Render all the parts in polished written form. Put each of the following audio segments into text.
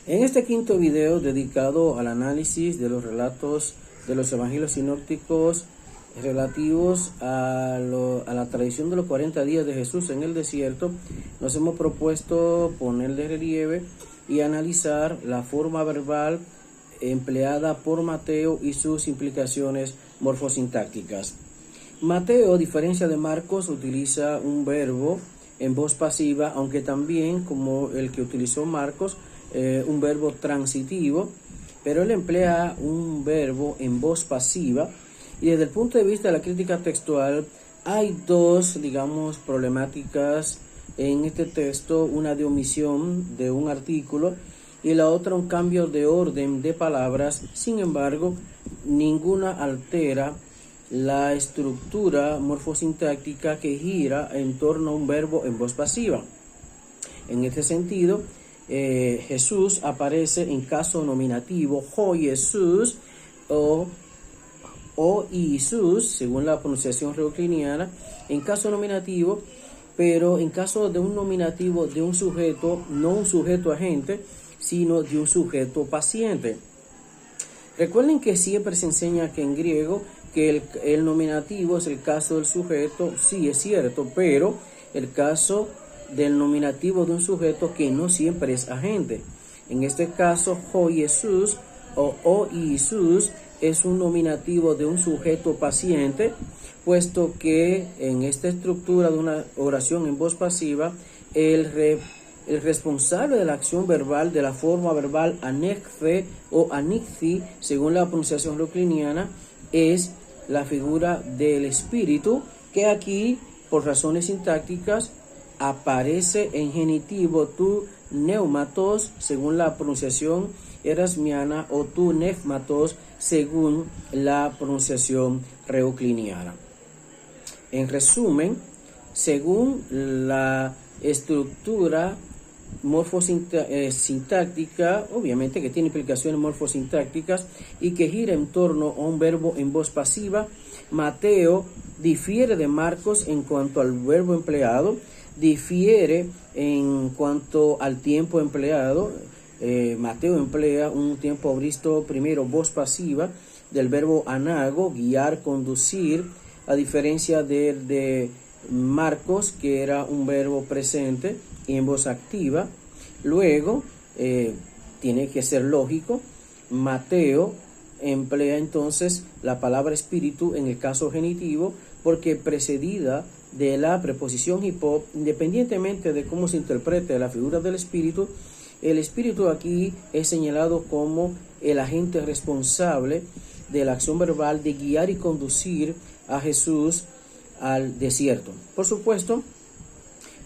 En este quinto video dedicado al análisis de los relatos de los evangelios sinópticos relativos a la tradición de los 40 días de Jesús en el desierto, nos hemos propuesto poner de relieve y analizar la forma verbal empleada por Mateo y sus implicaciones morfosintácticas. Mateo, a diferencia de Marcos, utiliza un verbo en voz pasiva, aunque también, como el que utilizó Marcos, un verbo transitivo, pero él emplea un verbo en voz pasiva. Y desde el punto de vista de la crítica textual, hay dos, problemáticas en este texto: una de omisión de un artículo y la otra un cambio de orden de palabras. Sin embargo, ninguna altera la estructura morfosintáctica que gira en torno a un verbo en voz pasiva. En este sentido, Jesús aparece en caso nominativo, ho Jesús o Jesús, según la pronunciación reocliniana, en caso nominativo, pero en caso de un nominativo de un sujeto, no un sujeto agente, sino de un sujeto paciente. Recuerden que siempre se enseña que en griego que el nominativo es el caso del sujeto, sí es cierto, pero el caso del nominativo de un sujeto que no siempre es agente. En este caso, ho Jesús o Jesús es un nominativo de un sujeto paciente, puesto que en esta estructura de una oración en voz pasiva, el responsable de la acción verbal, de la forma verbal anekfe o anikthi, según la pronunciación reocliniana, es la figura del espíritu, que aquí, por razones sintácticas, aparece en genitivo tu neumatos, según la pronunciación erasmiana, o tu nefmatos, según la pronunciación reocliniana. En resumen, según la estructura morfosintáctica, obviamente que tiene implicaciones morfosintácticas y que gira en torno a un verbo en voz pasiva, Mateo difiere de Marcos en cuanto al verbo empleado, difiere en cuanto al tiempo empleado. Mateo emplea un tiempo auristo primero voz pasiva del verbo anago, guiar, conducir, a diferencia de Marcos, que era un verbo presente y en voz activa. Luego, tiene que ser lógico, Mateo emplea entonces la palabra espíritu en el caso genitivo, porque precedida de la preposición hipo, independientemente de cómo se interprete la figura del espíritu, el espíritu aquí es señalado como el agente responsable de la acción verbal de guiar y conducir a Jesús al desierto. Por supuesto,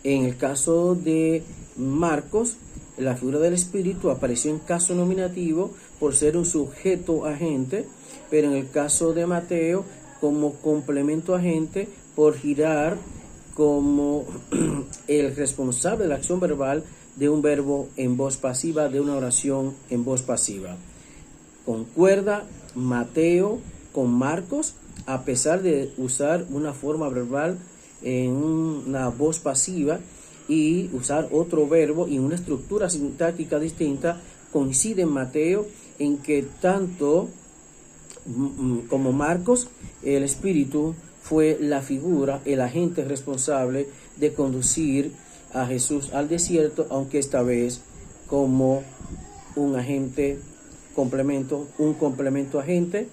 en el caso de Marcos, la figura del espíritu apareció en caso nominativo por ser un sujeto agente, pero en el caso de Mateo como complemento agente por girar como el responsable de la acción verbal de un verbo en voz pasiva, de una oración en voz pasiva. Concuerda Mateo con Marcos, a pesar de usar una forma verbal en una voz pasiva y usar otro verbo y una estructura sintáctica distinta. Coincide en Mateo en que tanto como Marcos, el espíritu fue la figura, el agente responsable de conducir a Jesús al desierto, aunque esta vez como un agente complemento, un complemento agente,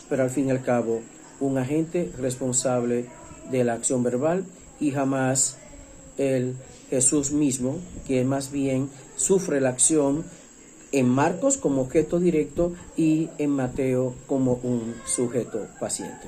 pero al fin y al cabo un agente responsable de la acción verbal, y jamás el Jesús mismo, que más bien sufre la acción en Marcos como objeto directo y en Mateo como un sujeto paciente.